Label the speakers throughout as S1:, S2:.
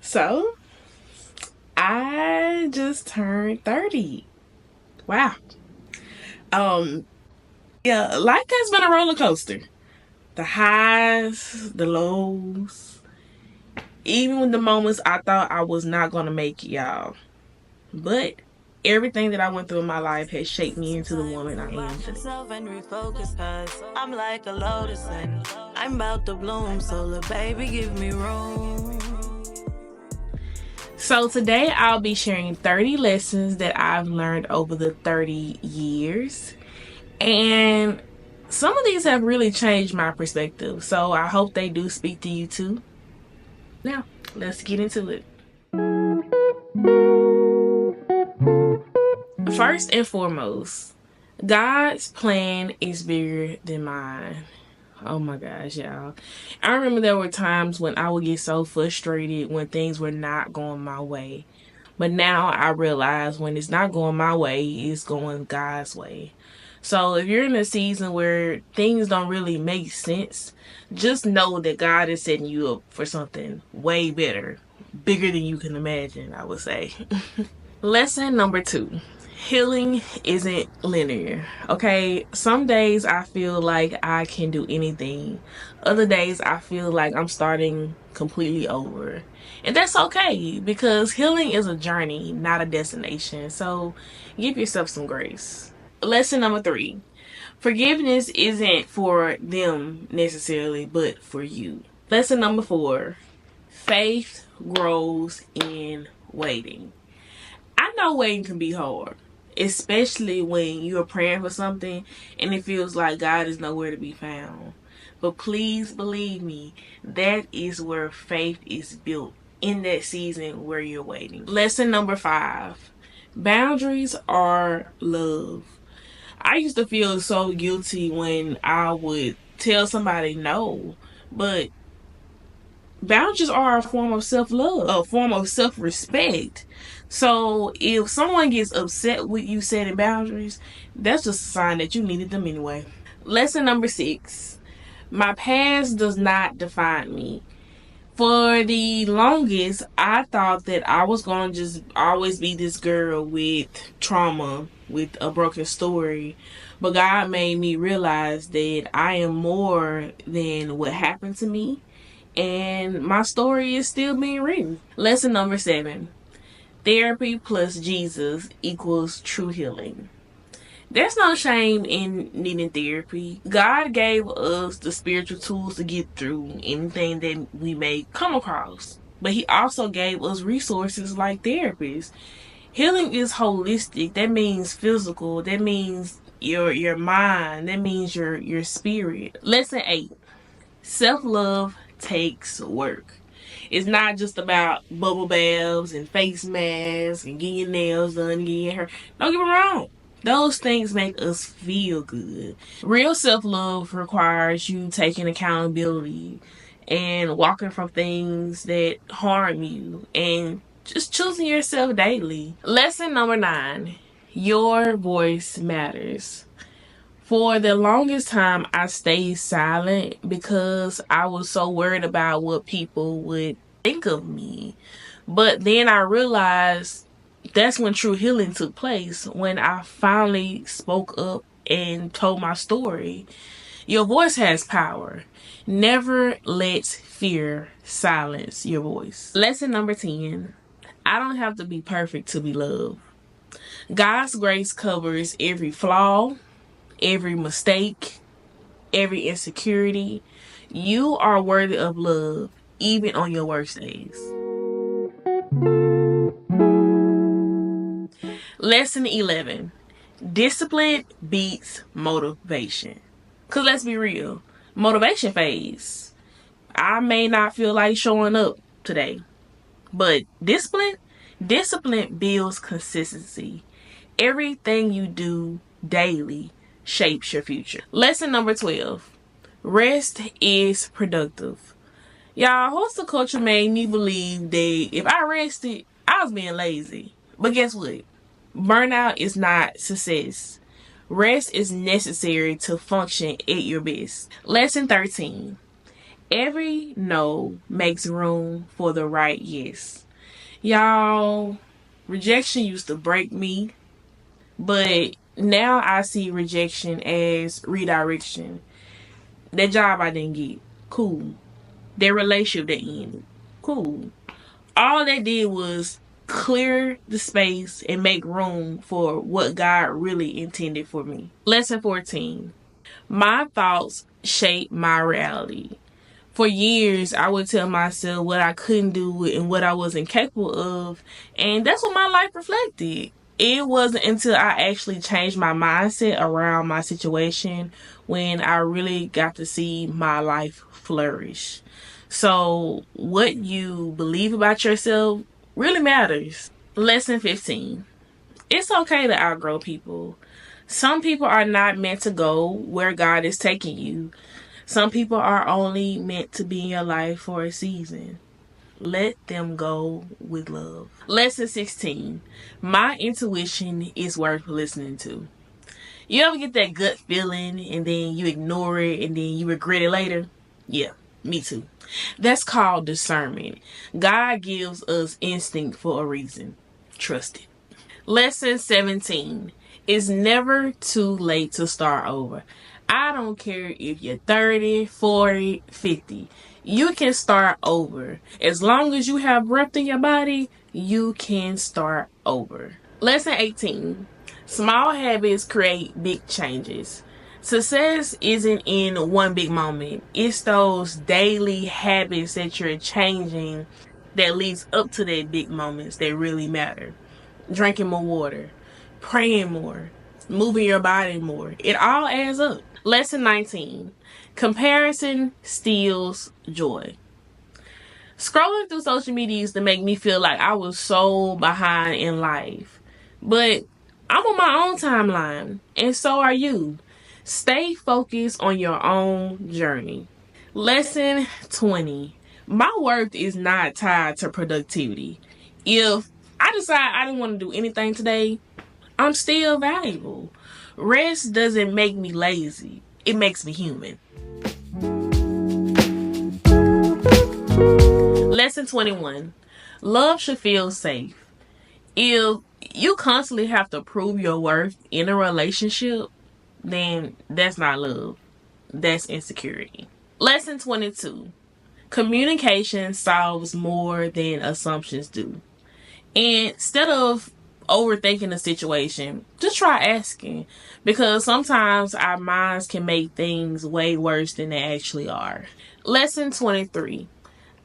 S1: So, I just turned 30. Wow. Um, yeah, life has been a roller coaster. The highs, the lows, even the moments I thought I was not gonna make it, y'all. But everything that I went through in my life has shaped me into the woman I am today.
S2: And refocus, cause I'm like a lotus and I'm about to bloom, so little baby give me room.
S1: So today I'll be sharing 30 lessons that I've learned over the 30 years. And some of these have really changed my perspective. So I hope they do speak to you too. Now, let's get into it. First and foremost, God's plan is bigger than mine. Oh my gosh, y'all. I remember there were times when I would get so frustrated when things were not going my way. But now I realize when it's not going my way, it's going God's way. So if you're in a season where things don't really make sense, just know that God is setting you up for something way better, bigger than you can imagine, I would say. Lesson number 2. Healing isn't linear, okay? Some days I feel like I can do anything. Other days I feel like I'm starting completely over. And that's okay, because healing is a journey, not a destination. So give yourself some grace. Lesson number 3. Forgiveness isn't for them necessarily, but for you. Lesson number 4. Faith grows in waiting. I know waiting can be hard, especially when you're praying for something and it feels like God is nowhere to be found. But please believe me, that is where faith is built, in that season where you're waiting. Lesson number 5. Boundaries are love. I used to feel so guilty when I would tell somebody no, but boundaries are a form of self-love, a form of self-respect. So if someone gets upset with you setting boundaries, that's just a sign that you needed them anyway. Lesson number 6. My past does not define me. For the longest, I thought that I was going to just always be this girl with trauma, with a broken story. But God made me realize that I am more than what happened to me. And my story is still being written. Lesson number 7. Therapy plus Jesus equals true healing. There's no shame in needing therapy. God gave us the spiritual tools to get through anything that we may come across. But He also gave us resources like therapists. Healing is holistic. That means physical. That means your mind. That means your spirit. Lesson 8. Self-love takes work. It's not just about bubble baths and face masks and getting your nails done, getting your hair. Don't get me wrong. Those things make us feel good. Real self-love requires you taking accountability and walking from things that harm you and just choosing yourself daily. Lesson number 9. Your voice matters. For the longest time, I stayed silent because I was so worried about what people would think of me. But then I realized that's when true healing took place, when I finally spoke up and told my story. Your voice has power. Never let fear silence your voice. Lesson number 10. I don't have to be perfect to be loved. God's grace covers every flaw, every mistake, every insecurity. You are worthy of love, even on your worst days. Lesson 11. Discipline beats motivation. Because let's be real, motivation fades. I may not feel like showing up today, but discipline builds consistency. Everything you do daily shapes your future. Lesson number 12. Rest is productive. Y'all, hustle culture made me believe that if I rested, I was being lazy. But guess what? Burnout is not success. Rest is necessary to function at your best. Lesson 13. Every no makes room for the right yes. Y'all, rejection used to break me, but now I see rejection as redirection. That job I didn't get, cool. That relationship that ended, cool. All they did was clear the space and make room for what God really intended for me. Lesson 14. My thoughts shape my reality. For years, I would tell myself what I couldn't do and what I wasn't capable of, and that's what my life reflected. It wasn't until I actually changed my mindset around my situation when I really got to see my life flourish. So, what you believe about yourself really matters. Lesson 15. It's okay to outgrow people. Some people are not meant to go where God is taking you. Some people are only meant to be in your life for a season. Let them go with love. Lesson 16. My intuition is worth listening to. You ever get that gut feeling and then you ignore it and then you regret it later? Yeah, me too. That's called discernment. God gives us instinct for a reason. Trust it. Lesson 17. It's never too late to start over. I don't care if you're 30, 40, 50. You can start over. As long as you have breath in your body, you can start over. Lesson 18. Small habits create big changes. Success isn't in one big moment. It's those daily habits that you're changing that leads up to that big moments that really matter. Drinking more water, praying more, moving your body more. It all adds up. Lesson 19. Comparison steals joy. Scrolling through social media used to make me feel like I was so behind in life. But I'm on my own timeline, and so are you. Stay focused on your own journey. Lesson 20. My worth is not tied to productivity. If I decide I didn't want to do anything today, I'm still valuable. Rest doesn't make me lazy. It makes me human. Lesson 21. Love should feel safe. If you constantly have to prove your worth in a relationship, then that's not love. That's insecurity. Lesson 22. Communication solves more than assumptions do. And instead of overthinking the situation, just try asking. Because sometimes our minds can make things way worse than they actually are. Lesson 23.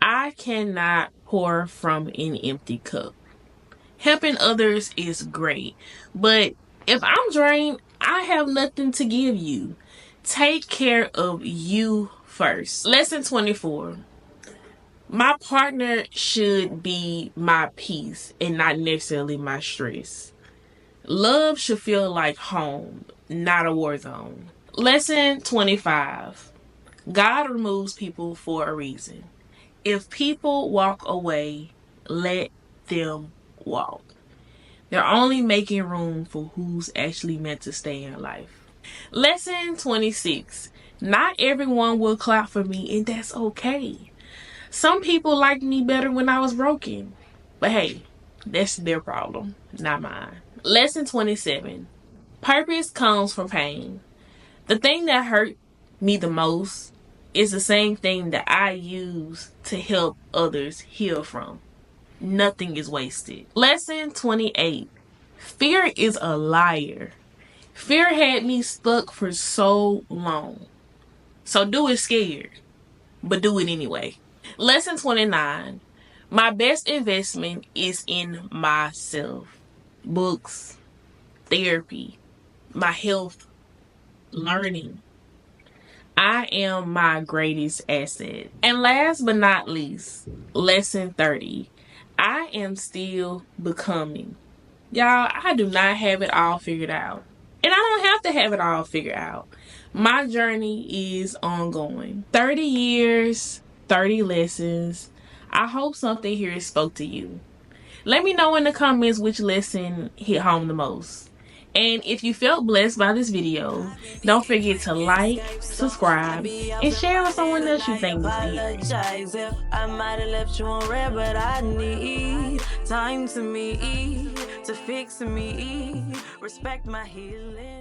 S1: I cannot pour from an empty cup. Helping others is great, but if I'm drained, I have nothing to give you. Take care of you first. Lesson 24. My partner should be my peace and not necessarily my stress. Love should feel like home, not a war zone. Lesson 25. God removes people for a reason. If people walk away, let them walk. They're only making room for who's actually meant to stay in life. Lesson 26. Not everyone will clap for me, and that's okay. Some people liked me better when I was broken. But hey, that's their problem, not mine. Lesson 27. Purpose comes from pain. The thing that hurt me the most is the same thing that I use to help others heal from. Nothing is wasted. Lesson 28. Fear is a liar. Fear had me stuck for so long. So do it scared, but do it anyway. Lesson 29. My best investment is in myself. Books, therapy, my health, learning. I am my greatest asset. And last but not least, lesson 30. I am still becoming. Y'all, I do not have it all figured out. And I don't have to have it all figured out. My journey is ongoing. 30 years, 30 lessons. I hope something here spoke to you. Let me know in the comments which lesson hit home the most. And if you felt blessed by this video, don't forget to like, subscribe, and share with someone else you think needs to hear it.
S2: I might have left you on red, but I need time to me, to fix me, respect my healing.